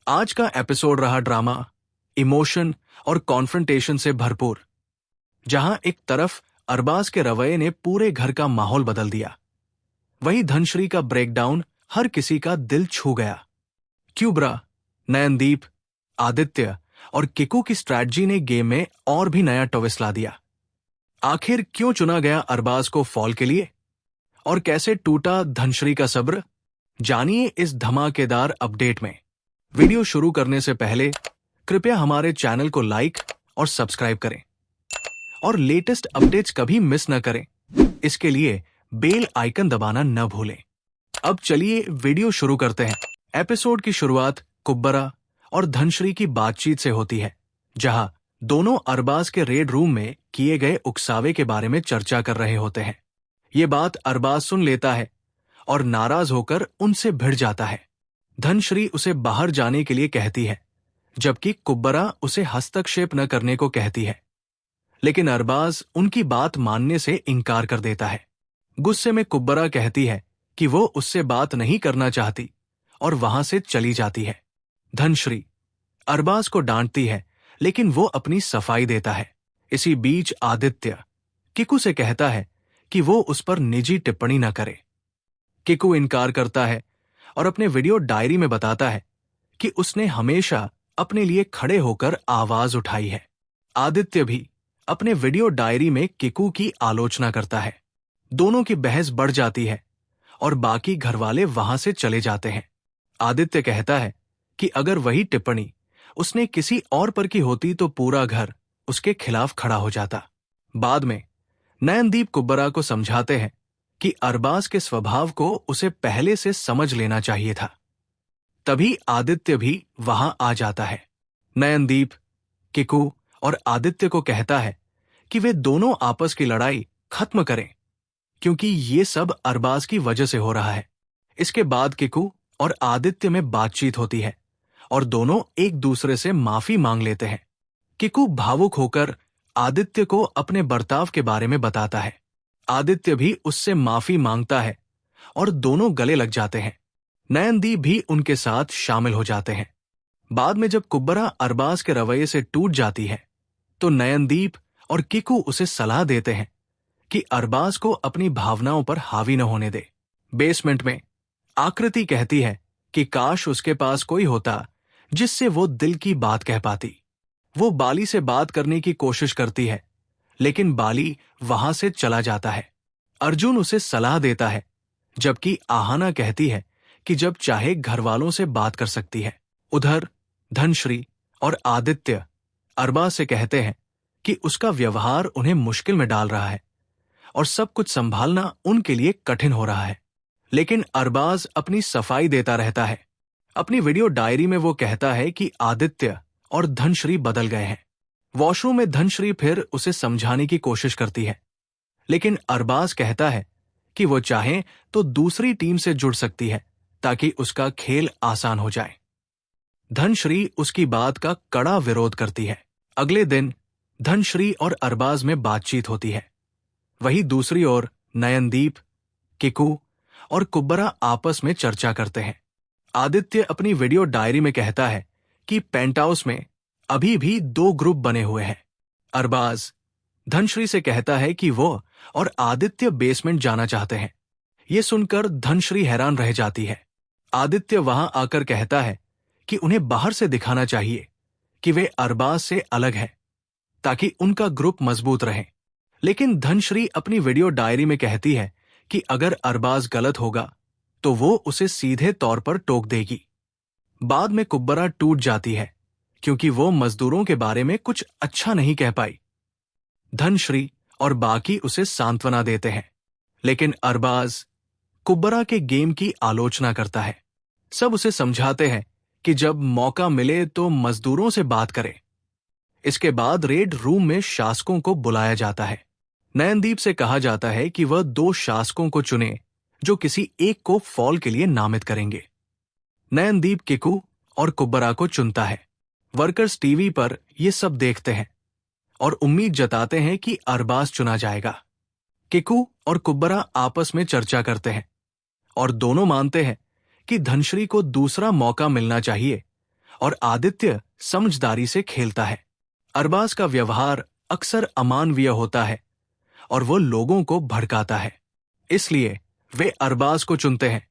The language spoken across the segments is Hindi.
आज का एपिसोड रहा ड्रामा, इमोशन और कॉन्फ्रंटेशन से भरपूर। जहां एक तरफ अरबाज के रवैये ने पूरे घर का माहौल बदल दिया, वहीं धनश्री का ब्रेकडाउन हर किसी का दिल छू गया। क्यूब्रा, नयनदीप, आदित्य और किकू की स्ट्रैटेजी ने गेम में और भी नया ट्विस्ट ला दिया। आखिर क्यों चुना गया अरबाज को फॉल के लिए, और कैसे टूटा धनश्री का सब्र? जानिए इस धमाकेदार अपडेट में। वीडियो शुरू करने से पहले कृपया हमारे चैनल को लाइक और सब्सक्राइब करें और लेटेस्ट अपडेट्स कभी मिस न करें। इसके लिए बेल आइकन दबाना न भूलें। अब चलिए वीडियो शुरू करते हैं। एपिसोड की शुरुआत कुब्बरा और धनश्री की बातचीत से होती है, जहां दोनों अरबाज के रेड रूम में किए गए उकसावे के बारे में चर्चा कर रहे होते हैं। ये बात अरबाज सुन लेता है और नाराज होकर उनसे भिड़ जाता है। धनश्री उसे बाहर जाने के लिए कहती है, जबकि कुब्बरा उसे हस्तक्षेप न करने को कहती है। लेकिन अरबाज उनकी बात मानने से इनकार कर देता है। गुस्से में कुब्बरा कहती है कि वो उससे बात नहीं करना चाहती और वहां से चली जाती है। धनश्री अरबाज को डांटती है, लेकिन वो अपनी सफाई देता है। इसी बीच आदित्य किकू से कहता है कि वो उस पर निजी टिप्पणी न करे। किकू इनकार करता है और अपने वीडियो डायरी में बताता है कि उसने हमेशा अपने लिए खड़े होकर आवाज उठाई है। आदित्य भी अपने वीडियो डायरी में किकू की आलोचना करता है। दोनों की बहस बढ़ जाती है और बाकी घरवाले वहां से चले जाते हैं। आदित्य कहता है कि अगर वही टिप्पणी उसने किसी और पर की होती तो पूरा घर उसके खिलाफ खड़ा हो जाता। बाद में नयनदीप कुब्बरा को समझाते हैं कि अरबाज के स्वभाव को उसे पहले से समझ लेना चाहिए था। तभी आदित्य भी वहां आ जाता है। नयनदीप किकू और आदित्य को कहता है कि वे दोनों आपस की लड़ाई खत्म करें, क्योंकि ये सब अरबाज की वजह से हो रहा है। इसके बाद किकू और आदित्य में बातचीत होती है और दोनों एक दूसरे से माफी मांग लेते हैं। किकू भावुक होकर आदित्य को अपने बर्ताव के बारे में बताता है। आदित्य भी उससे माफी मांगता है और दोनों गले लग जाते हैं। नयनदीप भी उनके साथ शामिल हो जाते हैं। बाद में जब कुब्बरा अरबाज के रवैये से टूट जाती है, तो नयनदीप और किकू उसे सलाह देते हैं कि अरबाज को अपनी भावनाओं पर हावी न होने दे। बेसमेंट में आकृति कहती है कि काश उसके पास कोई होता जिससे वो दिल की बात कह पाती। वो बाली से बात करने की कोशिश करती है, लेकिन बाली वहां से चला जाता है। अर्जुन उसे सलाह देता है, जबकि आहाना कहती है कि जब चाहे घर वालों से बात कर सकती है। उधर धनश्री और आदित्य अरबाज से कहते हैं कि उसका व्यवहार उन्हें मुश्किल में डाल रहा है और सब कुछ संभालना उनके लिए कठिन हो रहा है। लेकिन अरबाज अपनी सफाई देता रहता है। अपनी वीडियो डायरी में वो कहता है कि आदित्य और धनश्री बदल गए हैं। वॉशरूम में धनश्री फिर उसे समझाने की कोशिश करती है, लेकिन अरबाज कहता है कि वो चाहे तो दूसरी टीम से जुड़ सकती है ताकि उसका खेल आसान हो जाए। धनश्री उसकी बात का कड़ा विरोध करती है। अगले दिन धनश्री और अरबाज में बातचीत होती है। वहीं दूसरी ओर नयनदीप, किकू और कुब्बरा आपस में चर्चा करते हैं। आदित्य अपनी वीडियो डायरी में कहता है कि पेंटहाउस में अभी भी 2 ग्रुप बने हुए हैं। अरबाज धनश्री से कहता है कि वो और आदित्य बेसमेंट जाना चाहते हैं। ये सुनकर धनश्री हैरान रह जाती है। आदित्य वहां आकर कहता है कि उन्हें बाहर से दिखाना चाहिए कि वे अरबाज से अलग हैं, ताकि उनका ग्रुप मजबूत रहे। लेकिन धनश्री अपनी वीडियो डायरी में कहती है कि अगर अरबाज गलत होगा तो वो उसे सीधे तौर पर टोक देगी। बाद में कुब्बरा टूट जाती है, क्योंकि वो मजदूरों के बारे में कुछ अच्छा नहीं कह पाई। धनश्री और बाकी उसे सांत्वना देते हैं, लेकिन अरबाज कुब्बरा के गेम की आलोचना करता है। सब उसे समझाते हैं कि जब मौका मिले तो मजदूरों से बात करे। इसके बाद रेड रूम में शासकों को बुलाया जाता है। नयनदीप से कहा जाता है कि वह 2 शासकों को चुने जो किसी एक को फॉल के लिए नामित करेंगे। नयनदीप किकू और कुब्बरा को चुनता है। वर्कर्स टीवी पर ये सब देखते हैं और उम्मीद जताते हैं कि अरबाज चुना जाएगा। किकू और कुब्बरा आपस में चर्चा करते हैं और दोनों मानते हैं कि धनश्री को दूसरा मौका मिलना चाहिए और आदित्य समझदारी से खेलता है। अरबाज का व्यवहार अक्सर अमानवीय होता है और वो लोगों को भड़काता है, इसलिए वे अरबाज को चुनते हैं।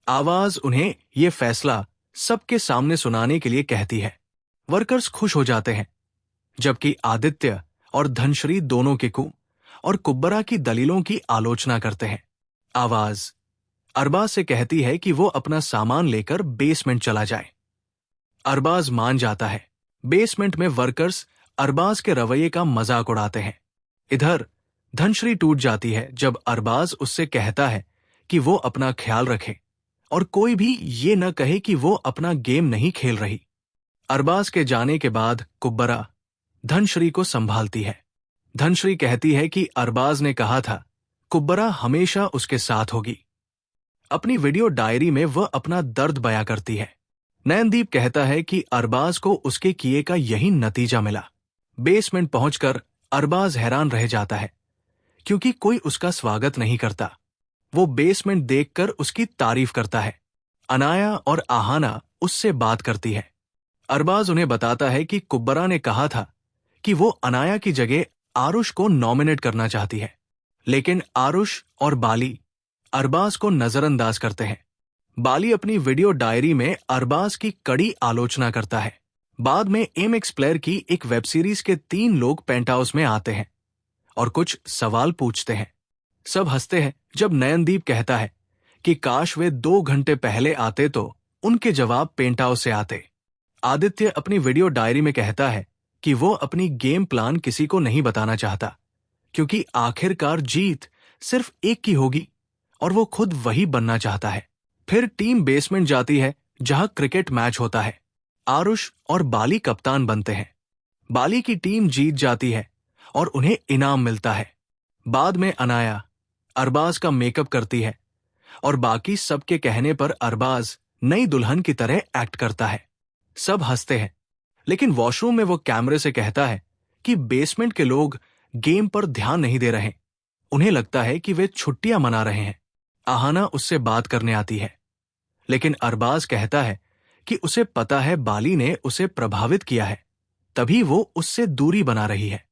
आवाज उन्हें ये फैसला सबके सामने सुनाने के लिए कहती है। वर्कर्स खुश हो जाते हैं, जबकि आदित्य और धनश्री दोनों के और कुब्बरा की दलीलों की आलोचना करते हैं। आवाज अरबाज से कहती है कि वो अपना सामान लेकर बेसमेंट चला जाए। अरबाज मान जाता है। बेसमेंट में वर्कर्स अरबाज के रवैये का मजाक उड़ाते हैं। इधर धनश्री टूट जाती है जब अरबाज उससे कहता है कि वो अपना ख्याल रखे और कोई भी ये न कहे कि वो अपना गेम नहीं खेल रही। अरबाज के जाने के बाद कुब्बरा धनश्री को संभालती है। धनश्री कहती है कि अरबाज ने कहा था कुब्बरा हमेशा उसके साथ होगी। अपनी वीडियो डायरी में वह अपना दर्द बयां करती है। नयनदीप कहता है कि अरबाज को उसके किए का यही नतीजा मिला। बेसमेंट पहुंचकर अरबाज हैरान रह जाता है क्योंकि कोई उसका स्वागत नहीं करता। वो बेसमेंट देखकर उसकी तारीफ करता है। अनाया और आहाना उससे बात करती है। अरबाज उन्हें बताता है कि कुब्बरा ने कहा था कि वो अनाया की जगह आरुष को नॉमिनेट करना चाहती है, लेकिन आरुष और बाली अरबाज को नजरअंदाज करते हैं। बाली अपनी वीडियो डायरी में अरबाज की कड़ी आलोचना करता है। बाद में एमएक्स प्लेयर की एक वेब सीरीज के 3 लोग पेंट हाउस में आते हैं और कुछ सवाल पूछते हैं। सब हंसते हैं जब नयनदीप कहता है कि काश वे 2 घंटे पहले आते तो उनके जवाब पेंट हाउस से आते। आदित्य अपनी वीडियो डायरी में कहता है कि वो अपनी गेम प्लान किसी को नहीं बताना चाहता क्योंकि आखिरकार जीत सिर्फ एक की होगी और वो खुद वही बनना चाहता है। फिर टीम बेसमेंट जाती है जहां क्रिकेट मैच होता है। आरुष और बाली कप्तान बनते हैं। बाली की टीम जीत जाती है और उन्हें इनाम मिलता है। बाद में अनाया अरबाज का मेकअप करती है और बाकी सबके कहने पर अरबाज नई दुल्हन की तरह एक्ट करता है। सब हंसते हैं, लेकिन वॉशरूम में वो कैमरे से कहता है कि बेसमेंट के लोग गेम पर ध्यान नहीं दे रहे। उन्हें लगता है कि वे छुट्टियां मना रहे हैं। आहाना उससे बात करने आती है, लेकिन अरबाज कहता है कि उसे पता है बाली ने उसे प्रभावित किया है, तभी वो उससे दूरी बना रही है।